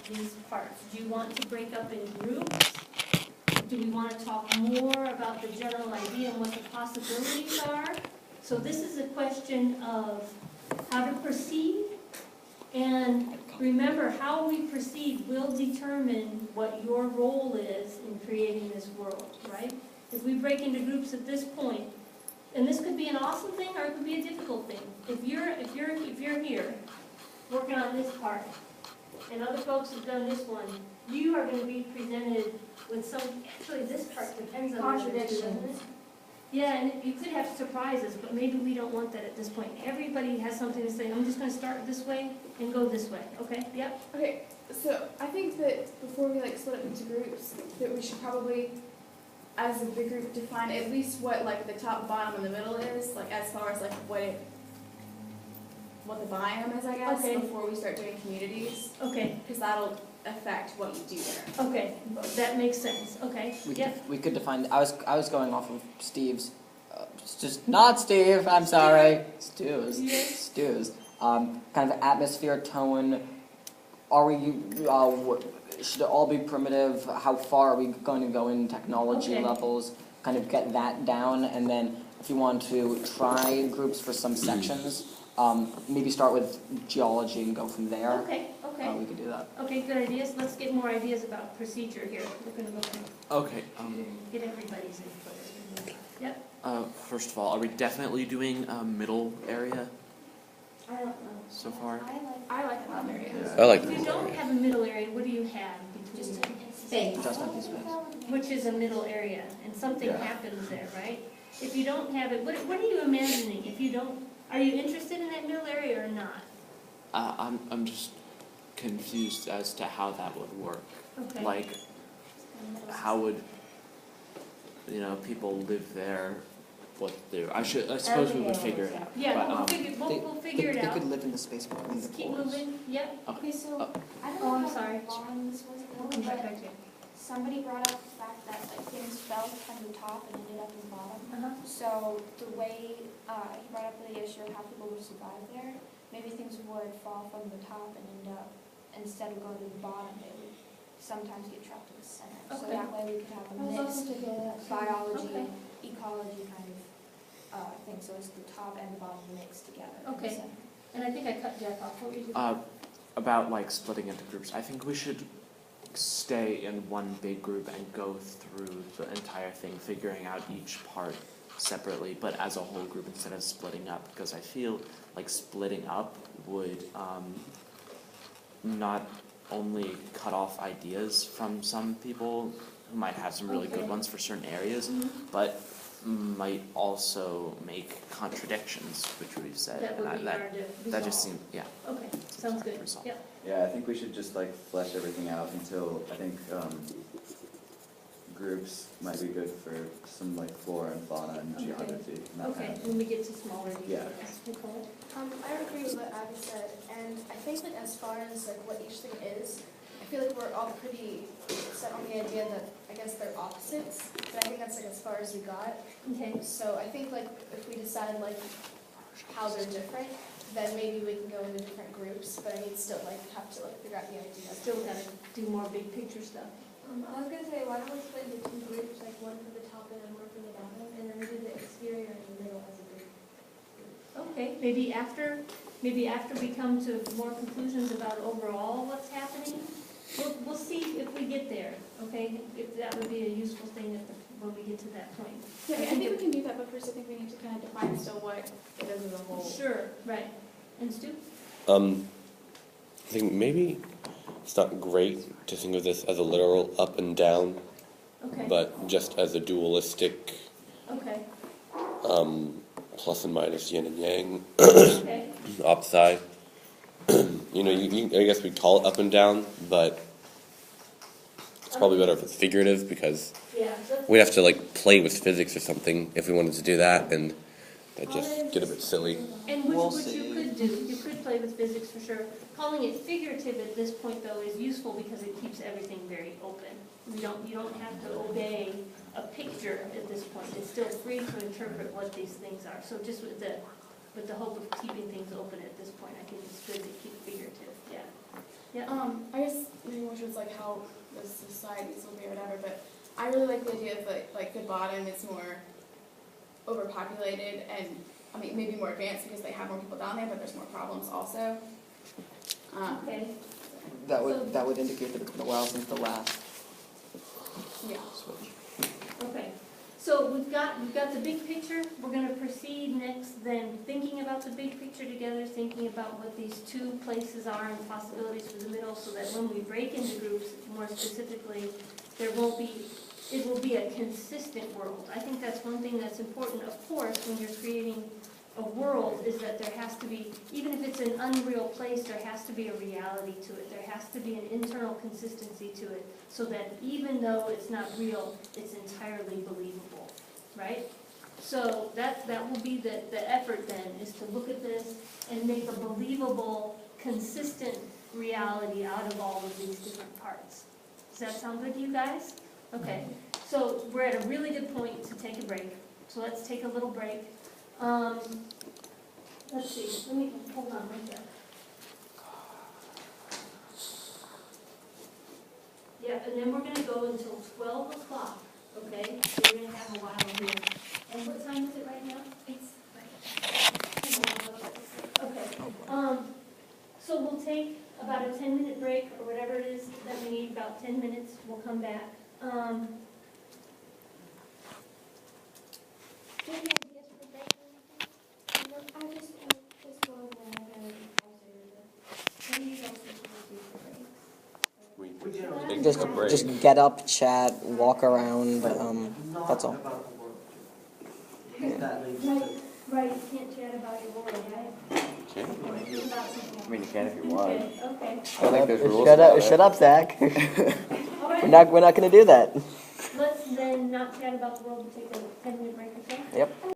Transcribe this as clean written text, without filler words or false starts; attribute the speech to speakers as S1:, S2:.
S1: these parts? Do you want to break up in groups? Do we want to talk more about the general idea and what the possibilities are? So this is a question of how to proceed, and remember, how we proceed will determine what your role is in creating this world, right? If we break into groups at this point, and this could be an awesome thing or it could be a difficult thing. If you're here working on this part, and other folks have done this one, you are going to be presented with some. Actually, this part depends on
S2: contradictions.
S1: Yeah, and you could have surprises, but maybe we don't want that at this point. Everybody has something to say. I'm just going to start this way and go this way. Okay? Yep.
S2: Okay, so I think that before we like split up into groups, that we should probably, as a big group, define at least what like the top, bottom, and the middle is, like as far as like what the biome is, I guess,
S1: Okay.
S2: before we start doing communities,
S1: Okay.
S2: because that'll affect what you do there.
S1: Okay. That makes sense. Okay. Yep.
S3: We could define. I was going off of Steve's. Just not Steve. I'm sorry. Stu's.
S1: Yeah.
S3: Stu's. Kind of atmosphere, tone. Are we? Should it all be primitive? How far are we going to go in technology
S1: Okay.
S3: levels? Kind of get that down, and then if you want to try groups for some sections, maybe start with geology and go from there.
S1: Okay. Okay.
S3: We could do that.
S1: Okay. Good ideas. Let's get more ideas about procedure here. We're going to go through.
S4: Okay.
S1: Get everybody's input. Yep.
S4: First of all, are we definitely doing middle area
S1: I don't know.
S4: so far?
S2: I like that area.
S5: I like
S1: If you don't have a middle area, what do you have between space?
S3: Just empty space.
S1: Which is a middle area, and something
S5: Yeah.
S1: happens there, right? If you don't have it, what are you imagining? If you don't, are you interested in that middle area or not?
S4: I'm just confused as to how that would work.
S1: Okay.
S4: Like, how would people live there? What do? I suppose we would figure it out.
S1: Yeah,
S4: But,
S1: we'll figure it
S3: They
S1: out.
S3: could live in the space between
S1: Let's
S3: the
S1: keep
S3: floors.
S1: moving. Yep.
S6: Okay, so I don't
S1: Oh,
S6: know
S1: I'm
S6: how
S1: sorry.
S6: long this was
S1: We'll
S6: ago,
S1: come back
S6: but
S1: back to you.
S6: somebody brought up the fact that like things fell from the top and ended up in the bottom.
S1: Uh-huh.
S6: So the way he brought up the issue of how people would survive there, maybe things would fall from the top and end up, instead of going to the bottom, they would sometimes get trapped in the center. So
S1: Okay.
S6: that way we could have a mixed biology,
S1: Okay.
S6: ecology kind of thing. So it's the top and the bottom mixed together in the
S1: Okay.
S6: center.
S1: And I think I cut Jeff off. What were you doing?
S4: about like splitting into groups, I think we should stay in one big group and go through the entire thing, figuring out each part separately, but as a whole group instead of splitting up, because I feel like splitting up would not only cut off ideas from some people who might have some really
S1: Okay.
S4: good ones for certain areas, but might also make contradictions, which we've said.
S1: That would
S4: and
S1: be hard to resolve.
S4: that just seemed, yeah.
S1: Okay, sounds good.
S4: Resolve.
S1: Yep.
S5: Yeah, I think we should just like flesh everything out until I think groups might be good for some like flora and fauna and
S1: Okay.
S5: geography and that
S1: Okay,
S5: kind of
S1: when we get to smaller
S5: Yeah.
S1: details. Nicole?
S7: I agree with what Abby said, and I think that as far as like what each thing is, I feel like we're all pretty set on the idea that I guess they're opposites, but I think that's like as far as we got.
S1: Okay.
S7: So I think like if we decide like how they're different, then maybe we can go into different groups, but I mean still like have to like figure out the idea.
S1: Still gotta do more big picture stuff.
S8: I was gonna say, why don't we split into two groups, like one for the top and then one for the bottom, and then we do the exterior and the middle as a group.
S1: Okay, maybe after we come to more conclusions about overall what's happening, we'll see if we get there, okay? If that would be a useful thing when we get to that point.
S2: Yeah, I think we can do that, but first I think we need to kind of define still what it is as a whole.
S1: Sure, right. And Stu?
S5: I think maybe it's not great to think of this as a literal up and down,
S1: Okay.
S5: but just as a dualistic
S1: Okay,
S5: plus and minus yin and yang,
S1: okay.
S5: upside. I guess we call it up and down, but it's probably better if it's figurative because
S1: Yeah.
S5: we'd have to like play with physics or something if we wanted to do that, and that just get a bit silly.
S1: And
S3: We'll
S1: which you
S3: see.
S1: could do, you could play with physics for sure. Calling it figurative at this point though is useful because it keeps everything very open. You don't have to obey a picture at this point. It's still free to interpret what these things are. So just with the hope of keeping things open at this point, I think it's good to keep figurative, yeah. Yeah,
S2: I guess maybe like how the societies will be or whatever, but I really like the idea of like the bottom is more overpopulated and, I mean, maybe more advanced because they have more people down there, but there's more problems also.
S1: Okay,
S3: That would indicate that it's been a while since the last
S2: Yeah.
S3: switch.
S1: okay. So we've got the big picture. We're gonna proceed next then thinking about the big picture together, thinking about what these two places are and possibilities for the middle, so that when we break into groups, more specifically, it will be a consistent world. I think that's one thing that's important, of course, when you're creating a world, is that there has to be, even if it's an unreal place, there has to be a reality to it. There has to be an internal consistency to it, so that even though it's not real, it's entirely believable, right? So that will be the effort then, is to look at this and make a believable, consistent reality out of all of these different parts. Does that sound good to you guys? Okay, so we're at a really good point to take a break. So let's take a little break. Let's see, let me, hold on right there. Yeah, and then we're gonna go until 12 o'clock, okay? So we're gonna have a while here. And what time is it right now?
S7: It's
S1: Okay, so we'll take about a 10-minute break, or whatever it is that we need, about 10 minutes, we'll come back.
S8: Do you have ideas for break or anything? I just go over and I gotta pause it. What do you guys think we do for breaks?
S5: Take
S3: Just
S5: a break.
S3: just get up, chat, walk around. That's all.
S1: Right, you can't chat about your world, right?
S5: Okay.
S9: I mean, you can if you want.
S1: Okay, okay.
S9: I think there's rules
S3: Shut
S9: about
S3: up,
S9: it.
S3: shut up, Zach.
S1: All right,
S3: We're not gonna do that.
S1: let's then not chat about the world and take a 10-minute break or so.
S3: Yep.